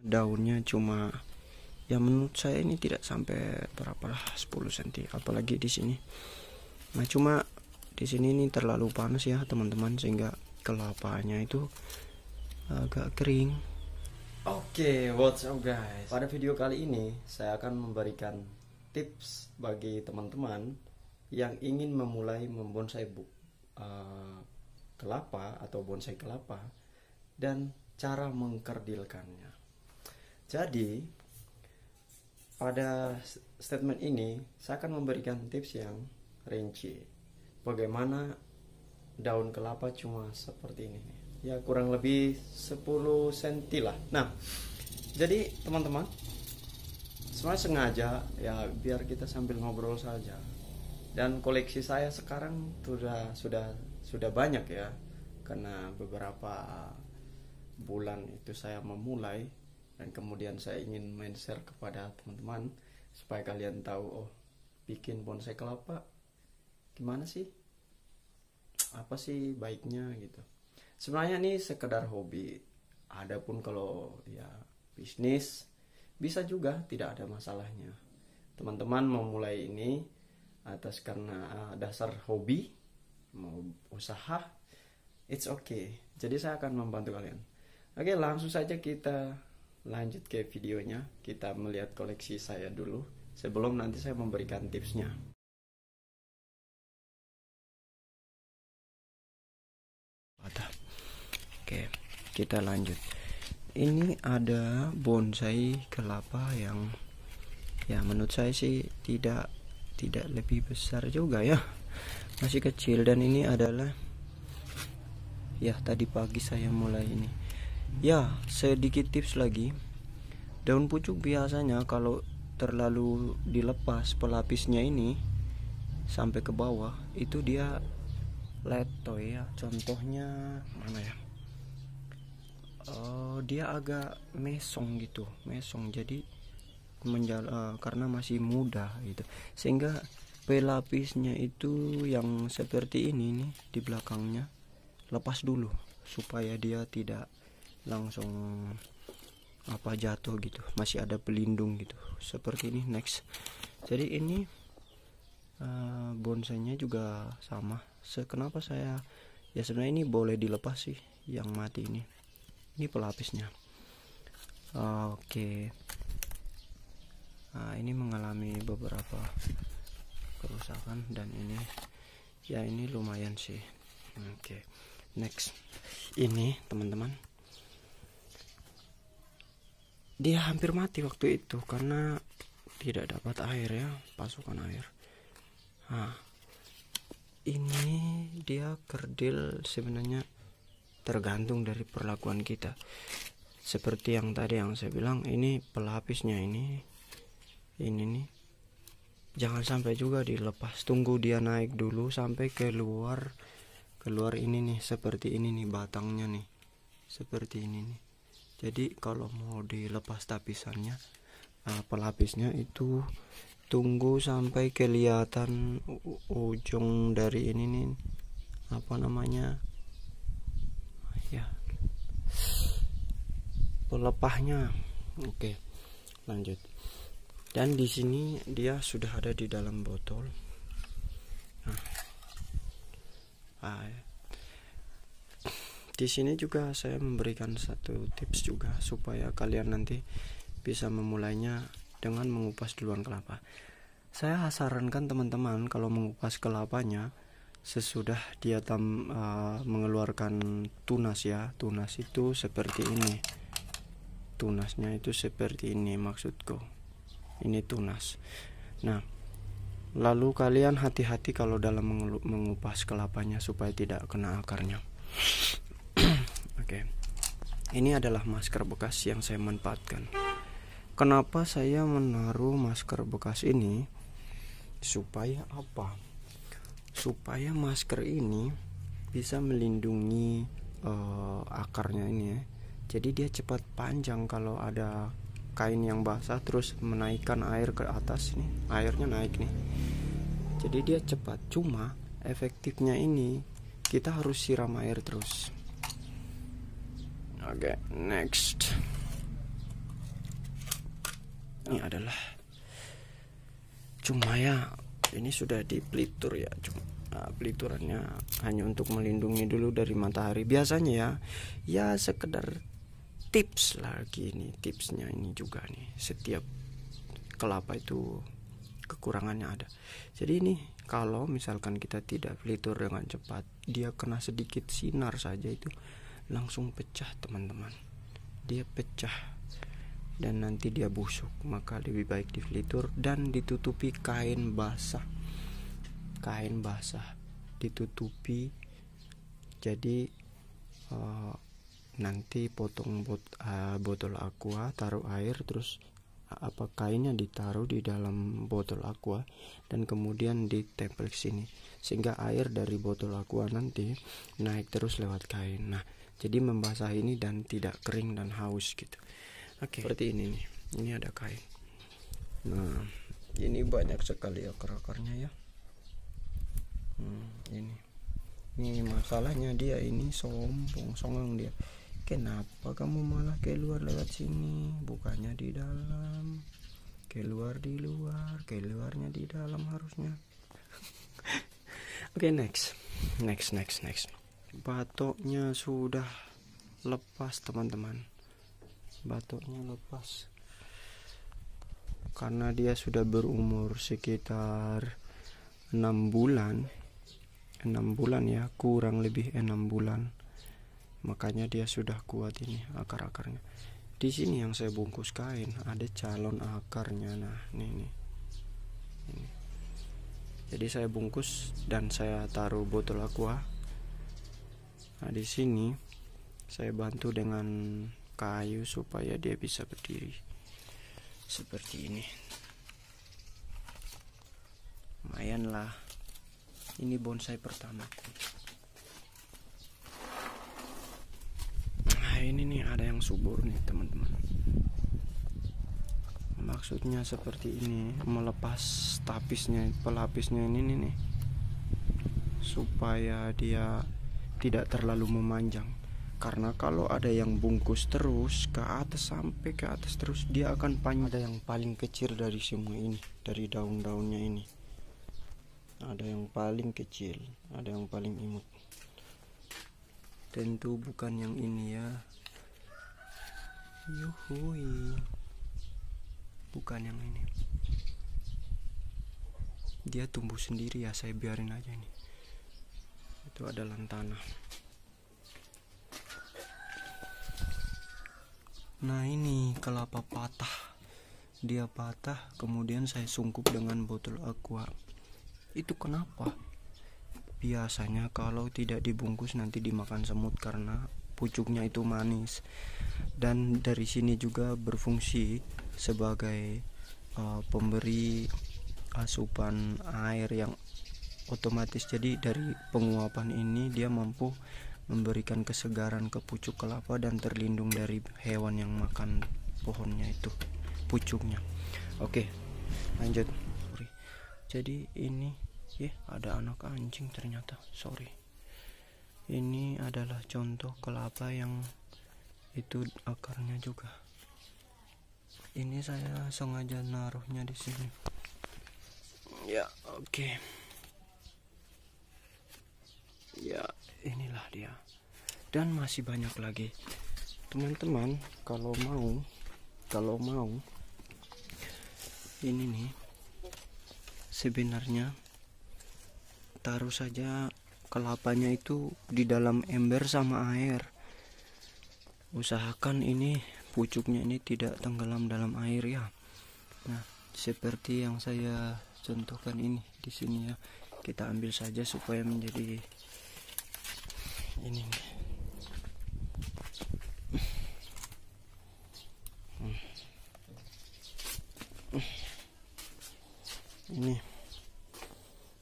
Daunnya cuma, ya menurut saya ini tidak sampai berapa lah, 10 cm, apalagi di sini. Nah cuma di sini ini terlalu panas ya teman-teman, sehingga kelapanya itu agak kering. Oke, what's up guys? Pada video kali ini saya akan memberikan tips bagi teman-teman yang ingin memulai membonsai kelapa atau bonsai kelapa dan cara mengkerdilkannya. Jadi pada statement ini saya akan memberikan tips yang rinci bagaimana daun kelapa cuma seperti ini, ya kurang lebih 10 cm lah. Nah jadi teman-teman, sebenarnya sengaja ya biar kita sambil ngobrol saja. Dan koleksi saya sekarang sudah banyak ya, karena beberapa bulan itu saya memulai, dan kemudian saya ingin share kepada teman-teman supaya kalian tahu, oh bikin bonsai kelapa gimana sih, apa sih baiknya gitu. Sebenarnya ini sekedar hobi. Adapun kalau ya bisnis bisa juga, tidak ada masalahnya. Teman-teman memulai ini atas karena dasar hobi, mau usaha, it's okay. Jadi saya akan membantu kalian. Oke, langsung saja kita lanjut ke videonya. Kita melihat koleksi saya dulu sebelum nanti saya memberikan tipsnya. Oke, kita lanjut. Ini ada bonsai kelapa yang ya menurut saya sih tidak lebih besar juga ya, masih kecil. Dan ini adalah ya tadi pagi saya mulai ini. Ya sedikit tips lagi, daun pucuk biasanya kalau terlalu dilepas pelapisnya ini sampai ke bawah itu dia letoy ya. Contohnya mana ya, dia agak mesong gitu, jadi karena masih muda gitu, sehingga pelapisnya itu yang seperti ini nih di belakangnya lepas dulu supaya dia tidak langsung jatuh gitu, masih ada pelindung gitu seperti ini. Next, jadi ini bonsainya juga sama. Kenapa saya ya sebenarnya ini boleh dilepas sih, yang mati ini pelapisnya. Oke. Nah, ini mengalami beberapa kerusakan dan ini ya ini lumayan sih. Oke. Next, ini teman-teman, dia hampir mati waktu itu karena tidak dapat air ya, pasokan air. Nah, ini dia kerdil sebenarnya tergantung dari perlakuan kita. Seperti yang tadi yang saya bilang, ini pelapisnya ini nih jangan sampai juga dilepas, tunggu dia naik dulu sampai keluar ini nih, seperti ini nih batangnya nih, seperti ini nih. Jadi kalau mau dilepas tapisannya, pelapisnya itu tunggu sampai kelihatan ujung dari ini nih, apa namanya ya, pelepahnya. Oke, lanjut. Dan di sini dia sudah ada di dalam botol. Di sini juga saya memberikan satu tips juga supaya kalian nanti bisa memulainya dengan mengupas duluan kelapa. Saya sarankan teman-teman kalau mengupas kelapanya sesudah dia mengeluarkan tunas ya. Tunas itu seperti ini. Tunasnya itu seperti ini maksudku. Ini tunas. Nah, lalu kalian hati-hati kalau dalam mengupas kelapanya supaya tidak kena akarnya. Oke. Ini adalah masker bekas yang saya manfaatkan. Kenapa saya menaruh masker bekas ini? Supaya apa? Supaya masker ini bisa melindungi akarnya ini ya. Jadi dia cepat panjang kalau ada kain yang basah terus menaikkan air ke atas nih, airnya naik nih, jadi dia cepat. Cuma efektifnya ini kita harus siram air terus. Oke, next. ini adalah cuma ya ini sudah dipelitur ya, cuma peliturannya hanya untuk melindungi dulu dari matahari. Biasanya ya sekedar tips lagi, ini tipsnya ini juga nih, setiap kelapa itu kekurangannya ada. Jadi ini kalau misalkan kita tidak pelitur dengan cepat, dia kena sedikit sinar saja itu langsung pecah teman-teman, dia pecah dan nanti dia busuk. Maka lebih baik dipelitur dan ditutupi kain basah ditutupi. Jadi nanti potong botol aqua, taruh air, terus kainnya ditaruh di dalam botol aqua dan kemudian ditempel ke sini sehingga air dari botol aqua nanti naik terus lewat kain. Nah, jadi membasah ini dan tidak kering dan haus gitu. Oke, seperti ini nih. Ini ada kain. Nah, ini banyak sekali akar-akarnya ya. Ini masalahnya dia ini songong dia. Kenapa kamu malah keluar lewat sini? Bukannya di dalam. Keluar di luar, keluarnya di dalam harusnya. Oke, next. Batoknya sudah lepas teman-teman. Batoknya lepas. Karena dia sudah berumur sekitar 6 bulan ya, kurang lebih 6 bulan. Makanya dia sudah kuat ini akar-akarnya. Di sini yang saya bungkus kain ada calon akarnya. Nah, ini. Jadi saya bungkus dan saya taruh botol aqua. Nah, di sini saya bantu dengan kayu supaya dia bisa berdiri seperti ini. Lumayan lah. Ini bonsai pertamaku. Nah, ini nih ada yang subur nih teman-teman. Maksudnya seperti ini, melepas pelapisnya ini nih, supaya dia tidak terlalu memanjang. Karena kalau ada yang bungkus terus ke atas sampai ke atas terus, dia akan panjang. Ada yang paling kecil dari semua ini, dari daun-daunnya ini. Ada yang paling kecil, ada yang paling imut. Tentu bukan yang ini ya. Yuhui. Bukan yang ini. Dia tumbuh sendiri ya, saya biarin aja ini. Itu adalah tanah. Nah, ini kelapa patah. Dia patah, kemudian saya sungkup dengan botol aqua. Itu kenapa? Biasanya kalau tidak dibungkus nanti dimakan semut karena pucuknya itu manis. Dan dari sini juga berfungsi sebagai pemberi asupan air yang otomatis. Jadi dari penguapan ini dia mampu memberikan kesegaran ke pucuk kelapa dan terlindung dari hewan yang makan pohonnya itu, pucuknya. Oke, lanjut. Jadi ini ada anak anjing ternyata, sorry. Ini adalah contoh kelapa yang itu akarnya juga. Ini saya sengaja naruhnya di sini. Ya, oke. Ya, inilah dia. Dan masih banyak lagi. Teman-teman, kalau mau ini nih, sebenarnya taruh saja kelapanya itu di dalam ember sama air. Usahakan ini pucuknya ini tidak tenggelam dalam air ya. Nah, seperti yang saya contohkan ini di sini ya. Kita ambil saja supaya menjadi ini nih. Ini.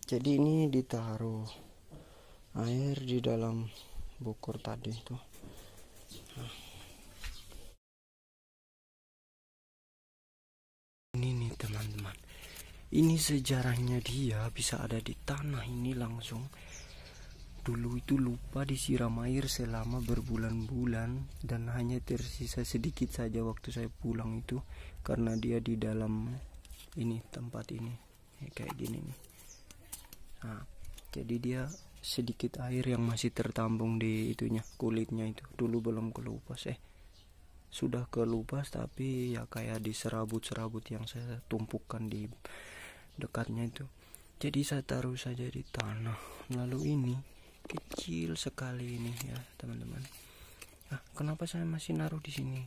Jadi ini ditaruh air di dalam bukur tadi itu. Ini nih teman-teman. Ini sejarahnya dia bisa ada di tanah ini langsung. dulu itu lupa disiram air selama berbulan-bulan dan hanya tersisa sedikit saja waktu saya pulang itu, karena dia di dalam ini tempat ini kayak gini nih. Nah, jadi dia sedikit air yang masih tertampung di itunya, kulitnya itu. Dulu belum kelupas, sudah kelupas tapi ya kayak di serabut-serabut yang saya tumpukan di dekatnya itu. Jadi saya taruh saja di tanah. Lalu ini kecil sekali ini ya teman-teman. Nah, kenapa saya masih naruh di sini?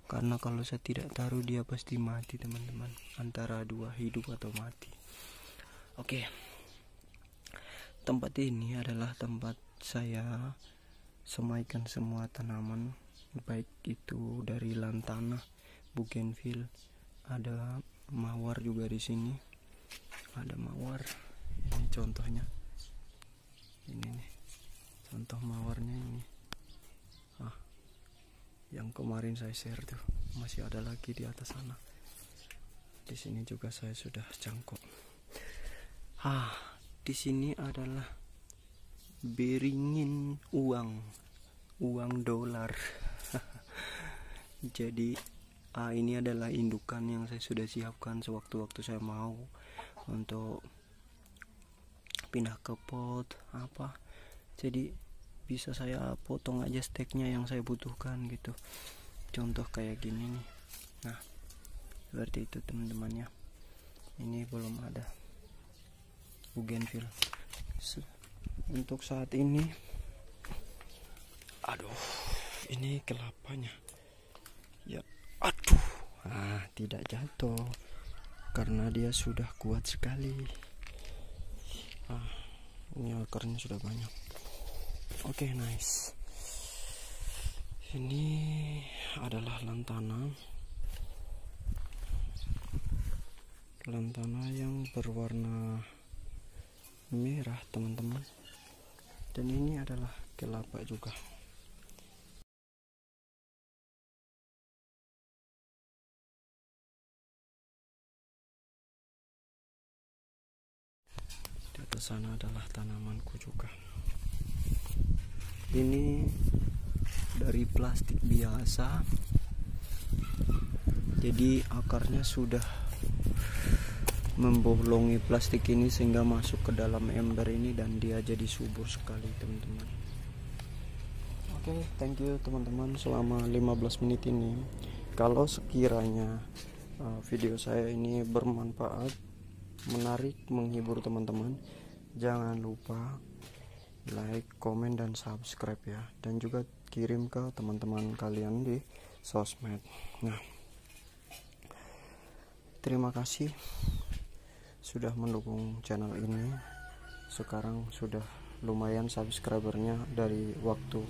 Karena kalau saya tidak taruh dia pasti mati teman-teman. Antara dua, hidup atau mati. Oke. Tempat ini adalah tempat saya semaikan semua tanaman, baik itu dari lantana, bougainville, ada mawar juga di sini. Ada mawar. Ini contohnya. Ini nih contoh mawarnya ini. Yang kemarin saya share tuh masih ada lagi di atas sana. Di sini juga saya sudah cangkok. Di sini adalah beringin uang dolar. Jadi ini adalah indukan yang saya sudah siapkan sewaktu-waktu saya mau untuk pindah ke pot apa. Jadi bisa saya potong aja steknya yang saya butuhkan gitu. Contoh kayak gini nih. Nah, seperti itu teman-teman ya. Ini belum ada bougainville. Untuk saat ini, ini kelapanya. Ya, tidak jatuh karena dia sudah kuat sekali. Ini akarnya sudah banyak. Oke, nice. Ini adalah lantana yang berwarna merah teman-teman. Dan ini adalah kelapa juga. Di atas sana adalah tanamanku juga. Ini dari plastik biasa, jadi akarnya sudah membolongi plastik ini sehingga masuk ke dalam ember ini dan dia jadi subur sekali teman-teman. Oke, thank you teman-teman selama 15 menit ini. Kalau sekiranya video saya ini bermanfaat, menarik, menghibur teman-teman, jangan lupa like, komen, dan subscribe ya, dan juga kirim ke teman-teman kalian di sosmed. Nah, terima kasih sudah mendukung channel ini. Sekarang sudah lumayan subscribernya, dari waktu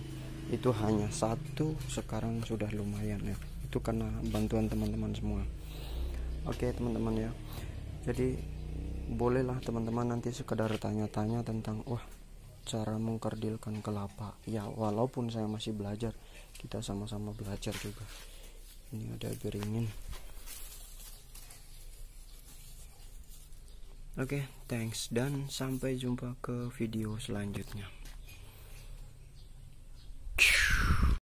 itu hanya 1, sekarang sudah lumayan ya. Itu karena bantuan teman-teman semua. Oke teman-teman ya, jadi bolehlah teman-teman nanti sekedar tanya-tanya tentang cara mengkerdilkan kelapa ya, walaupun saya masih belajar, kita sama-sama belajar juga. Ini ada beringin. Oke, thanks dan sampai jumpa ke video selanjutnya.